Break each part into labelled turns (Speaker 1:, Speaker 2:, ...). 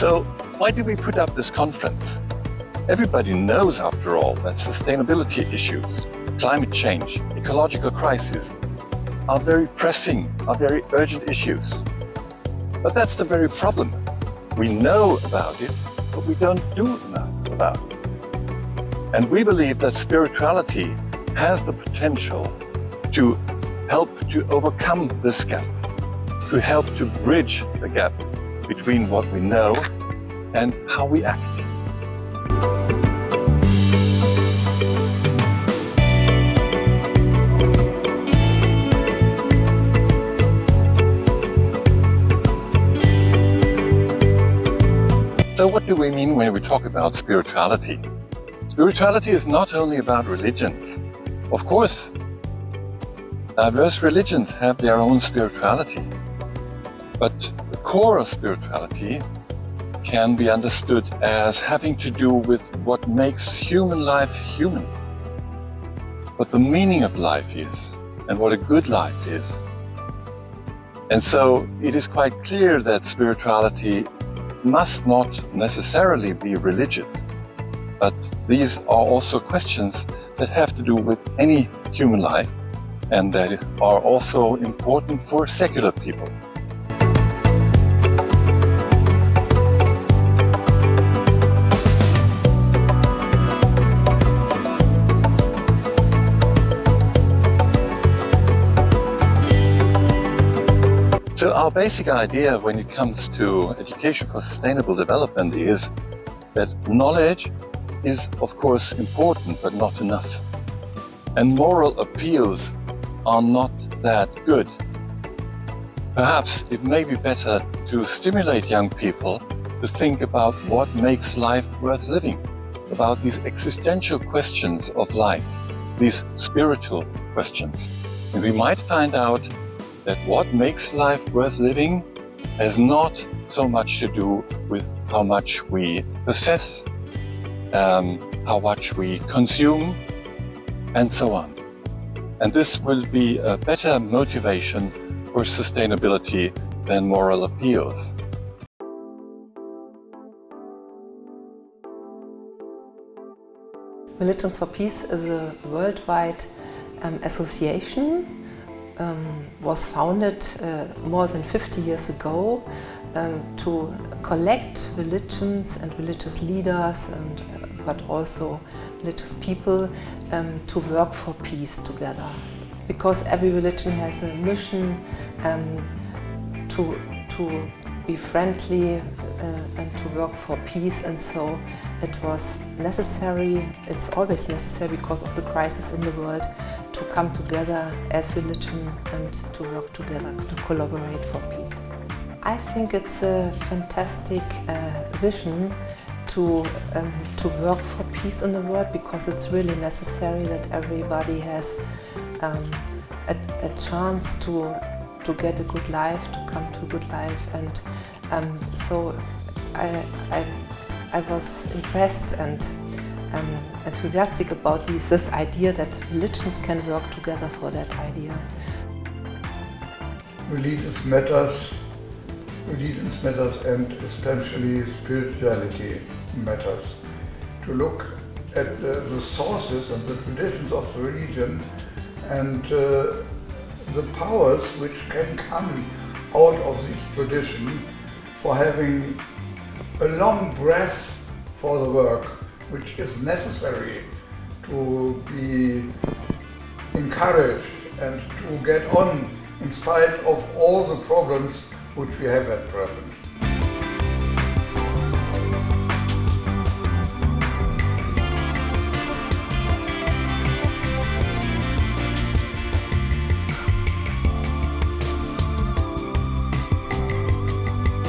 Speaker 1: So why do we put up this conference? Everybody knows, after all, that sustainability issues, climate change, ecological crises are very pressing, are very urgent issues. But that's the very problem. We know about it, but we don't do enough about it. And we believe that spirituality has the potential to help to overcome this gap, to help to bridge the gap between what we know and how we act. So what do we mean when we talk about spirituality? Spirituality is not only about religions. Of course, diverse religions have their own spirituality. But the core of spirituality can be understood as having to do with what makes human life human. What the meaning of life is, and what a good life is. And so it is quite clear that spirituality must not necessarily be religious, but these are also questions that have to do with any human life and that are also important for secular people. So our basic idea when it comes to education for sustainable development is that knowledge is of course important but not enough. And moral appeals are not that good. Perhaps it may be better to stimulate young people to think about what makes life worth living, about these existential questions of life, these spiritual questions. And we might find out that what makes life worth living has not so much to do with how much we possess, how much we consume, and so on. And this will be a better motivation for sustainability than moral appeals.
Speaker 2: Religions for Peace is a worldwide association. Was founded more than 50 years ago to collect religions and religious leaders, but also religious people to work for peace together. Because every religion has a mission to be friendly and to work for peace, and so it was necessary, it's always necessary because of the crisis in the world, to come together as religion and to work together, to collaborate for peace. I think it's a fantastic vision to work for peace in the world, because it's really necessary that everybody has a chance to get a good life, to come to a good life, and so I was impressed and enthusiastic about this idea that religions can work together for that idea.
Speaker 3: Religions matters, and especially spirituality matters. To look at the sources and the traditions of the religion and the powers which can come out of this tradition for having a long breath for the work, which is necessary to be encouraged and to get on in spite of all the problems which we have at present.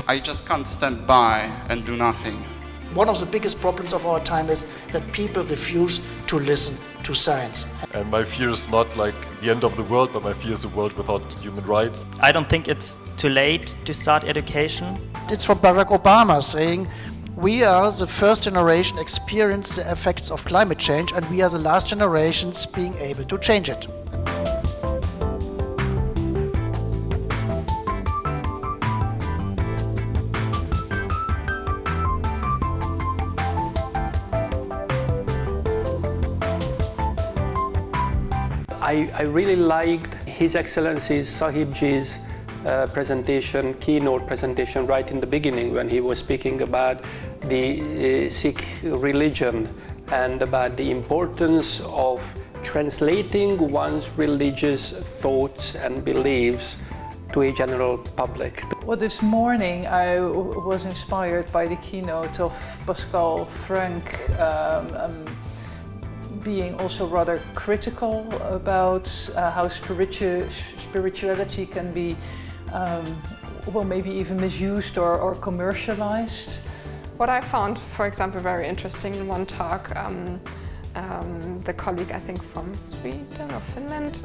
Speaker 4: I just can't stand by and do nothing.
Speaker 5: One of the biggest problems of our time is that people refuse to listen to science.
Speaker 6: And my fear is not like the end of the world, but my fear is a world without human rights.
Speaker 7: I don't think it's too late to start education.
Speaker 5: It's from Barack Obama saying, we are the first generation experience the effects of climate change, and we are the last generations being able to change it.
Speaker 8: I really liked His Excellency Sahibji's keynote presentation right in the beginning when he was speaking about the Sikh religion and about the importance of translating one's religious thoughts and beliefs to a general public.
Speaker 9: Well, this morning I was inspired by the keynote of Pascal Frank, being also rather critical about how spirituality can be, well, maybe even misused or commercialized.
Speaker 10: What I found, for example, very interesting in one talk, the colleague, I think from Sweden or Finland,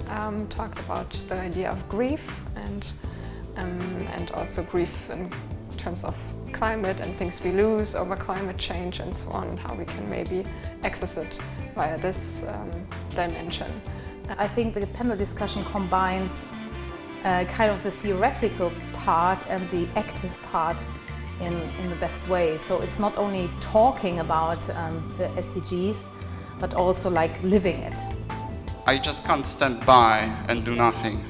Speaker 10: talked about the idea of grief and also grief in terms of climate and things we lose over climate change and so on, and how we can maybe access it via this dimension.
Speaker 11: I think the panel discussion combines kind of the theoretical part and the active part in the best way. So it's not only talking about the SDGs, but also like living it.
Speaker 4: I just can't stand by and do nothing.